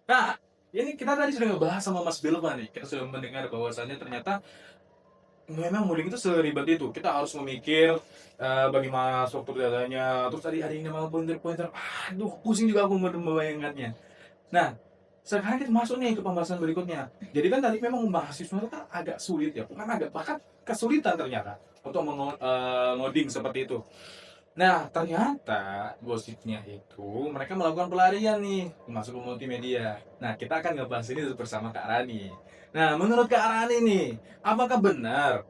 Nah, ini kita tadi sudah ngebahas sama Mas Bilma nih, kita sudah mendengar bahwasannya ternyata memang mudik itu seribet itu. Kita harus memikir bagaimana struktur datanya. Terus tadi ada yang nama pointer-pointer. Aduh, pusing juga aku membayangkannya. Nah, sekarang kita masuk nih ke pembahasan berikutnya. Jadi kan tadi memang mahasiswa itu kan agak sulit ya, bukan agak, bahkan kesulitan ternyata untuk mengoding seperti itu. Nah, ternyata gosipnya itu mereka melakukan pelarian nih masuk ke multimedia. Nah, kita akan ngebahas ini bersama Kak Rani. Nah, menurut Kak Rani nih, apakah benar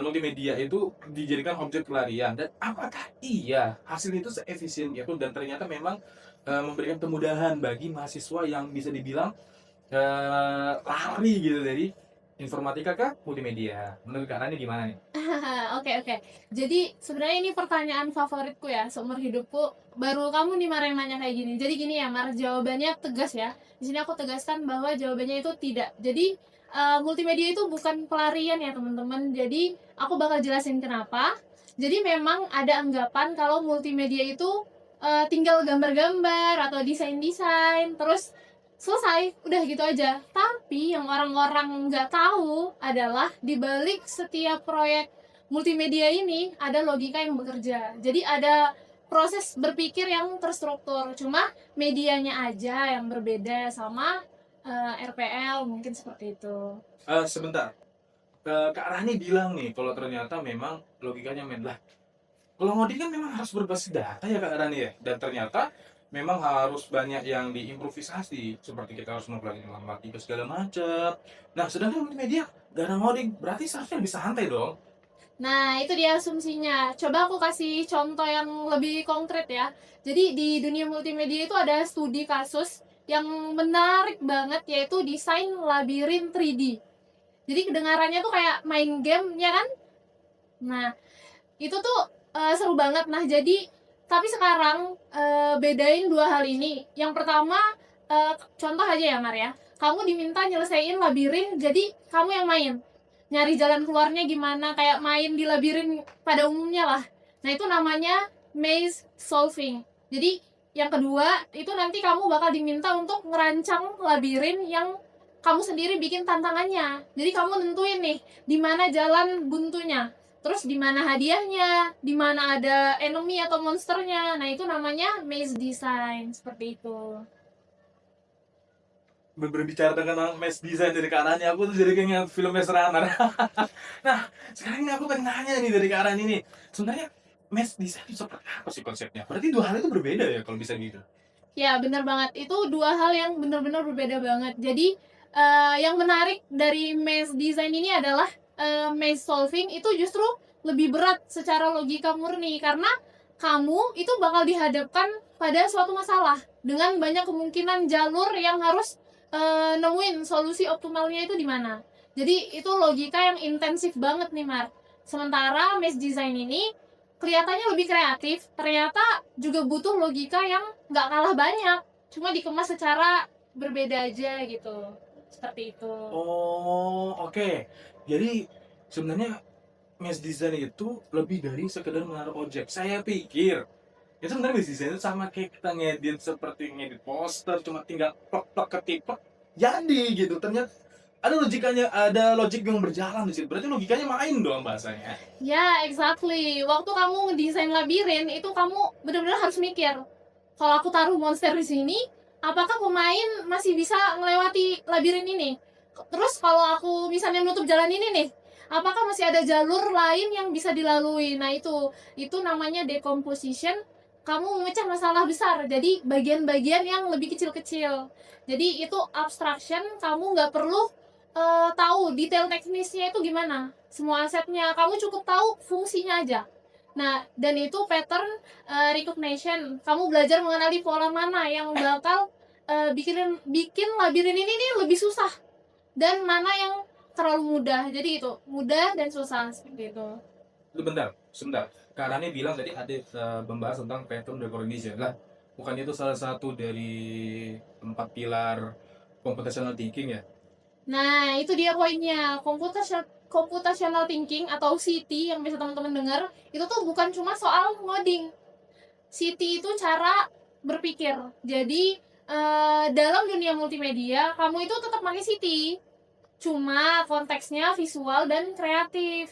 multimedia itu dijadikan objek pelarian dan apakah iya hasil itu seefisien itu dan ternyata memang memberikan kemudahan bagi mahasiswa yang bisa dibilang lari gitu dari informatika ke multimedia. Menurut Kak Rani gimana nih? Oke, oke. Jadi sebenarnya ini pertanyaan favoritku ya seumur hidupku. Baru kamu nih Mar yang nanya kayak gini. Jadi gini ya Mar, jawabannya tegas ya. Di sini aku tegaskan bahwa jawabannya itu tidak. Jadi multimedia itu bukan pelarian ya teman-teman. Jadi aku bakal jelasin kenapa. Jadi memang ada anggapan kalau multimedia itu tinggal gambar-gambar atau desain-desain, terus selesai, udah gitu aja. Tapi yang orang-orang nggak tahu adalah di balik setiap proyek multimedia ini ada logika yang bekerja. Jadi ada proses berpikir yang terstruktur. Cuma medianya aja yang berbeda sama RPL mungkin seperti itu. Sebentar. Kak Rani bilang nih kalau ternyata memang logikanya main lah. Kalau ngoding kan memang harus berbasis data ya Kak Rani ya. Dan ternyata memang harus banyak yang diimprovisasi. Seperti kita harus mempelajari matematika segala macam. Nah, sedangkan multimedia gak ada ngoding, berarti seharusnya lebih santai dong. Nah, itu dia asumsinya. Coba aku kasih contoh yang lebih konkret ya. Jadi di dunia multimedia itu ada studi kasus yang menarik banget yaitu desain labirin 3D. Jadi kedengarannya tuh kayak main game ya kan? Nah, itu tuh seru banget. Nah, jadi tapi sekarang bedain dua hal ini. Yang pertama, contoh aja ya Mar ya. Kamu diminta nyelesain labirin, jadi kamu yang main. Nyari jalan keluarnya gimana, kayak main di labirin pada umumnya lah. Nah, itu namanya maze solving. Jadi yang kedua, itu nanti kamu bakal diminta untuk ngerancang labirin yang kamu sendiri bikin tantangannya. Jadi kamu nentuin nih, di mana jalan buntunya. Terus di mana hadiahnya, di mana ada enemy atau monsternya. Nah, itu namanya maze design seperti itu. Berbicara tentang mesh design dari Kak Rani, aku tuh jadi keinget film Mesh Runner. Nah, sekarang ini aku pengen nanya nih dari Kak Rani nih. Sebenarnya mesh design itu seperti apa sih konsepnya? Berarti dua hal itu berbeda ya kalau bisa gitu? Ya, bener banget. Itu dua hal yang bener-bener berbeda banget. Jadi, yang menarik dari maze design ini adalah maze solving itu justru lebih berat secara logika murni karena kamu itu bakal dihadapkan pada suatu masalah dengan banyak kemungkinan jalur yang harus nemuin solusi optimalnya itu di mana. Jadi itu logika yang intensif banget nih Mar. Sementara maze design ini kelihatannya lebih kreatif, ternyata juga butuh logika yang nggak kalah banyak, cuma dikemas secara berbeda aja gitu, seperti itu. Oh, oke. Jadi sebenarnya mesh design itu lebih dari sekedar menaruh objek. Saya pikir itu sebenarnya mesh design itu sama kayak kita ngedit seperti ngedit poster, cuma tinggal plok plok ketiplek jadi gitu. Ternyata ada logikanya, ada logik yang berjalan di situ. Berarti logikanya main dong bahasanya. Ya, exactly. Waktu kamu ngedesain labirin itu kamu benar-benar harus mikir, kalau aku taruh monster di sini, apakah pemain masih bisa melewati labirin ini? Terus kalau aku misalnya nutup jalan ini nih, apakah masih ada jalur lain yang bisa dilalui? Nah, itu namanya decomposition. Kamu memecah masalah besar jadi bagian-bagian yang lebih kecil-kecil. Jadi itu abstraction, kamu nggak perlu tahu detail teknisnya itu gimana. Semua asetnya, kamu cukup tahu fungsinya aja. Nah, dan itu pattern recognition. Kamu belajar mengenali pola mana yang bakal bikin labirin ini nih lebih susah dan mana yang terlalu mudah. Jadi itu mudah dan susah seperti itu. Itu bentar, sebentar. Kak Rani bilang tadi ada membahas tentang pattern recognition lah. Bukannya itu salah satu dari empat pilar computational thinking ya? Nah, itu dia poinnya. Computational thinking atau CT yang bisa teman-teman dengar, itu tuh bukan cuma soal ngoding. CT itu cara berpikir. Jadi Dalam dunia multimedia, kamu itu tetap pakai Siti, cuma konteksnya visual dan kreatif.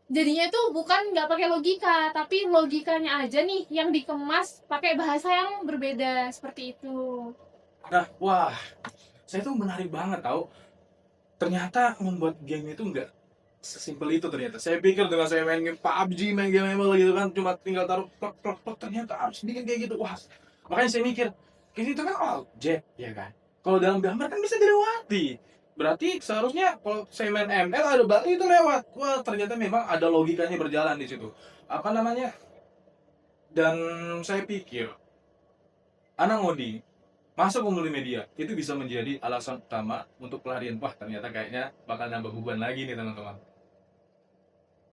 Jadinya itu bukan nggak pakai logika, tapi logikanya aja nih yang dikemas pakai bahasa yang berbeda, seperti itu. Nah, wah, saya tuh menarik banget tahu. Ternyata membuat game itu nggak sesimpel itu ternyata. Saya pikir dengan saya main game PUBG, main game ML gitu kan, cuma tinggal taruh plok plok plok, ternyata harus bikin kayak gitu. Wah, makanya saya mikir, ini tuh kan objek, ya kan? Kalau dalam gambar kan bisa dilewati. Berarti seharusnya kalau saya main ML ada batu itu lewat. Wah, ternyata memang ada logikanya berjalan di situ. Apa namanya? Dan saya pikir, anak ngodi masuk ke multimedia itu bisa menjadi alasan utama untuk pelarian. Wah, ternyata kayaknya bakal nambah beban lagi nih teman-teman.